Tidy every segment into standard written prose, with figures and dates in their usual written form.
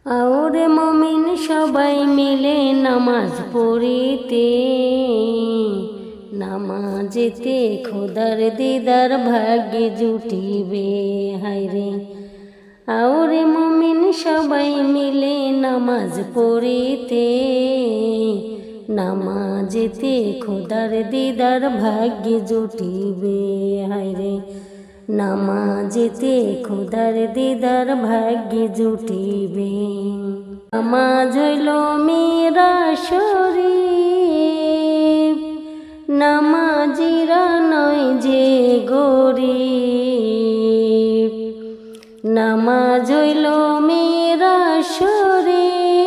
আওরে মুমিন সবাই মিলে নামাজ পড়িতে, নামাজেতে খোদার দিদার ভাগ্যে জুটিবে। হায়রে আওরে মুমিন সবাই মিলে নামাজ পড়িতে, নামাজেতে খোদার দিদার ভাগ্যে জুটিবে। হায়রে নামাজেতে খোদার দিদার ভাগ্যে জুটিবে। নামাজ হইল মেরা শরীফ, নামাজিরা নয় যে গরিব। নামাজ হইল মেরা শরীফ,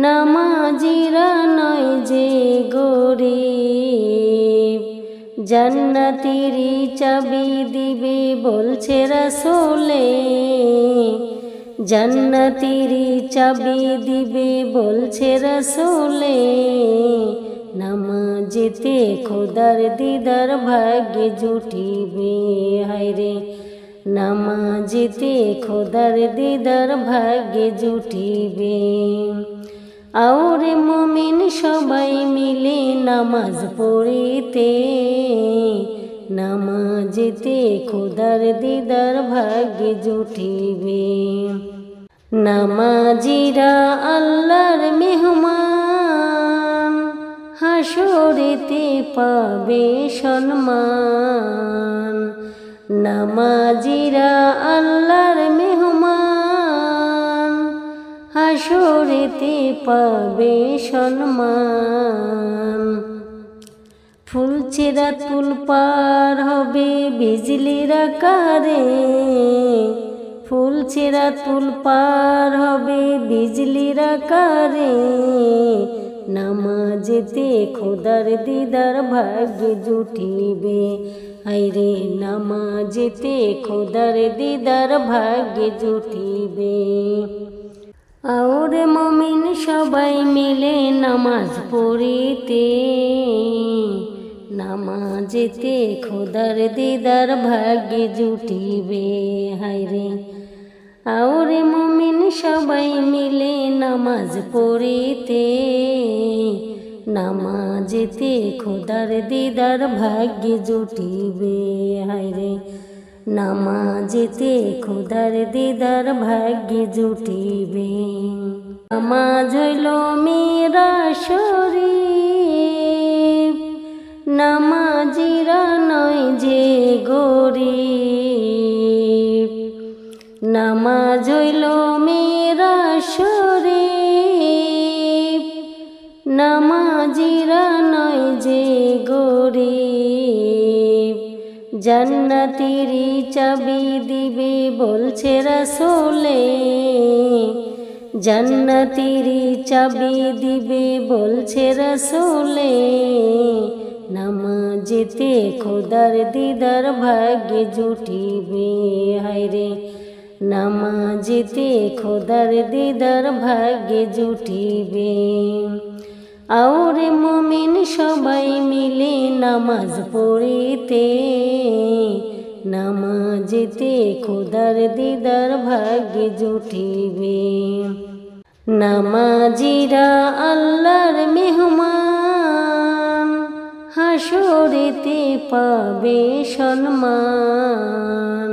নামাজিরা নয় যে গরিব। জান্নাতেরই চাবি দিবে বলছে রাসূলে, জান্নাতেরই চাবি দিবে বলছে রাসূলে। নামাজেতে খোদার দিদার ভাগ্যে জুটিবে। হায়রে নামাজেতে খোদার দিদার ভাগ্যে জুটিবে। আওরে মুমিন সবাই মিলে নামাজ পড়িতে, নামাজেতে খোদার দিদার ভাগ্যে জুটিবে। নামাজিরা আল্লাহর মেহমান, হাসরেতে পাবে সম্মান। নামাজিরা আল্লাহর মেহমান, হাসরেতে পাবে সম্মান। ফুলছেরা তুল পার হবে বিজলির আকারে, ফুলছেরা তুল পার হবে বিজলির আকারে। নামাজেতে খোদার দিদার ভাগ্যে জুটিবে। হায়রে নামাজেতে খোদার দিদার ভাগ্যে জুটিবে। আওরে মুমিন সবাই মিলে নামাজ পড়িতে, নামাজেতে খোদার দিদার ভাগ্যে জুটিবে। হায়রে আওরে মুমিন সবাই মিলে নামাজ পড়িতে, নামাজেতে খোদার দিদার ভাগ্যে জুটিবে। হায়রে নামাজেতে খোদার দিদার ভাগ্যে জুটিবে। নামাজ হইল মেরা শরীফ, নামাজিরা নয় যে গরিব। নামাজ হইল মেরা শরীফ, নামাজিরা নয় যে গরিব। জান্নাতেরই চাবি দিবে বলছে রাসূলে, জান্নাতেরই চাবি দিবে বলছে রাসূলে। নামাজেতে খোদার দিদার ভাগ্যে জুটিবে। হায়রে নামাজেতে খোদার দিদার ভাগ্যে জুটিবে। আওরে মুমিন সবাই মিলে নামাজ পড়িতে, নামাজেতে খোদার দিদার ভাগ্যে জুটিবে। নামাজিরা আল্লাহর মেহমান, হাসরেতে পাবে সম্মান।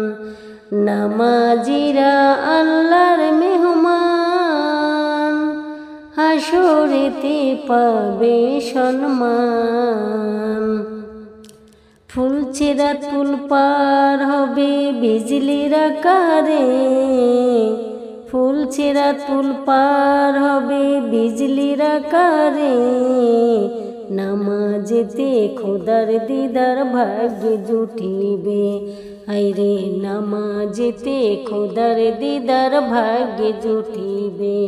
নামাজিরা আল্লাহর মেহমান, হাসরেতে পাবে সম্মান। ফুলছেরা তুল পার হবে বিজলির আকারে, ফুলছেরা তুল পার হবে বিজলির আকারে। নামাজেতে খোদার দিদার ভাগ্যে জুটিবে। হায়রে নামাজেতে খোদার দিদার ভাগ্যে জুটিবে।